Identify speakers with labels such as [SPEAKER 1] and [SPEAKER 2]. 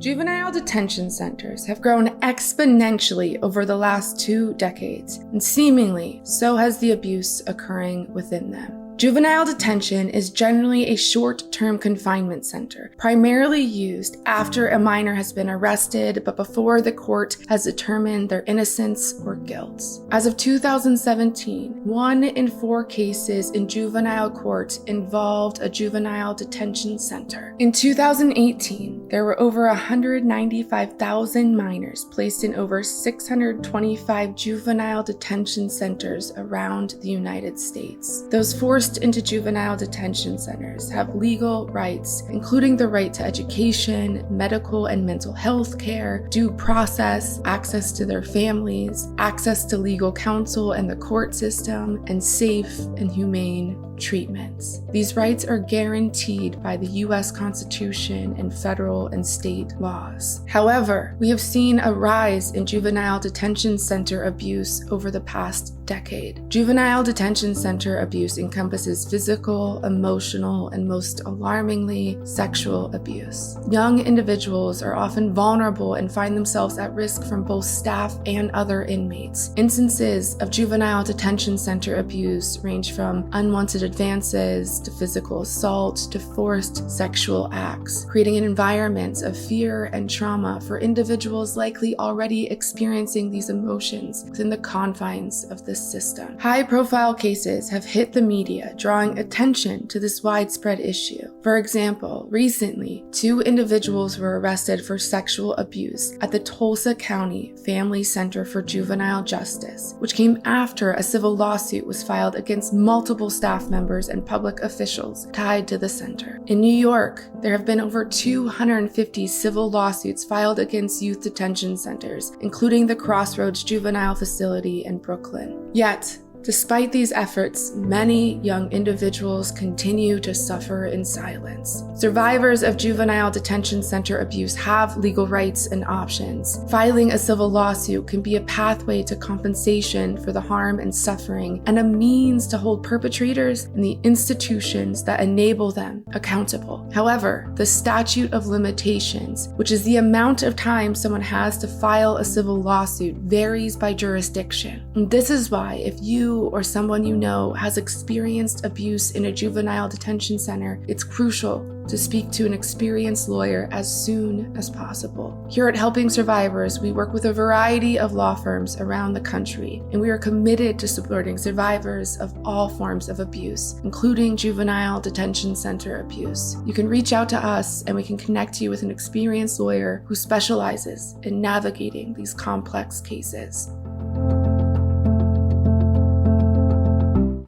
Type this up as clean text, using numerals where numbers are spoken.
[SPEAKER 1] Juvenile detention centers have grown exponentially over the last 2 decades, and seemingly so has the abuse occurring within them. Juvenile detention is generally a short-term confinement center, primarily used after a minor has been arrested but before the court has determined their innocence or guilt. As of 2017, 1 in 4 cases in juvenile court involved a juvenile detention center. In 2018, there were over 195,000 minors placed in over 625 juvenile detention centers around the United States. Those forced into juvenile detention centers have legal rights, including the right to education, medical and mental health care, due process, access to their families, access to legal counsel and the court system, and safe and humane treatments. These rights are guaranteed by the U.S. Constitution and federal and state laws. However, we have seen a rise in juvenile detention center abuse over the past decade. Juvenile detention center abuse encompasses physical, emotional, and most alarmingly, sexual abuse. Young individuals are often vulnerable and find themselves at risk from both staff and other inmates. Instances of juvenile detention center abuse range from unwanted advances to physical assault to forced sexual acts, creating an environment of fear and trauma for individuals likely already experiencing these emotions within the confines of this system. High-profile cases have hit the media, drawing attention to this widespread issue. For example, recently, 2 individuals were arrested for sexual abuse at the Tulsa County Family Center for Juvenile Justice, which came after a civil lawsuit was filed against multiple staff members and public officials tied to the center. In New York, there have been over 250 civil lawsuits filed against youth detention centers, including the Crossroads Juvenile Facility in Brooklyn. Yet, despite these efforts, many young individuals continue to suffer in silence. Survivors of juvenile detention center abuse have legal rights and options. Filing a civil lawsuit can be a pathway to compensation for the harm and suffering, and a means to hold perpetrators and the institutions that enable them accountable. However, the statute of limitations, which is the amount of time someone has to file a civil lawsuit, varies by jurisdiction. And this is why if you or someone you know has experienced abuse in a juvenile detention center, it's crucial to speak to an experienced lawyer as soon as possible. Here at Helping Survivors, we work with a variety of law firms around the country, and we are committed to supporting survivors of all forms of abuse, including juvenile detention center abuse. You can reach out to us and we can connect you with an experienced lawyer who specializes in navigating these complex cases.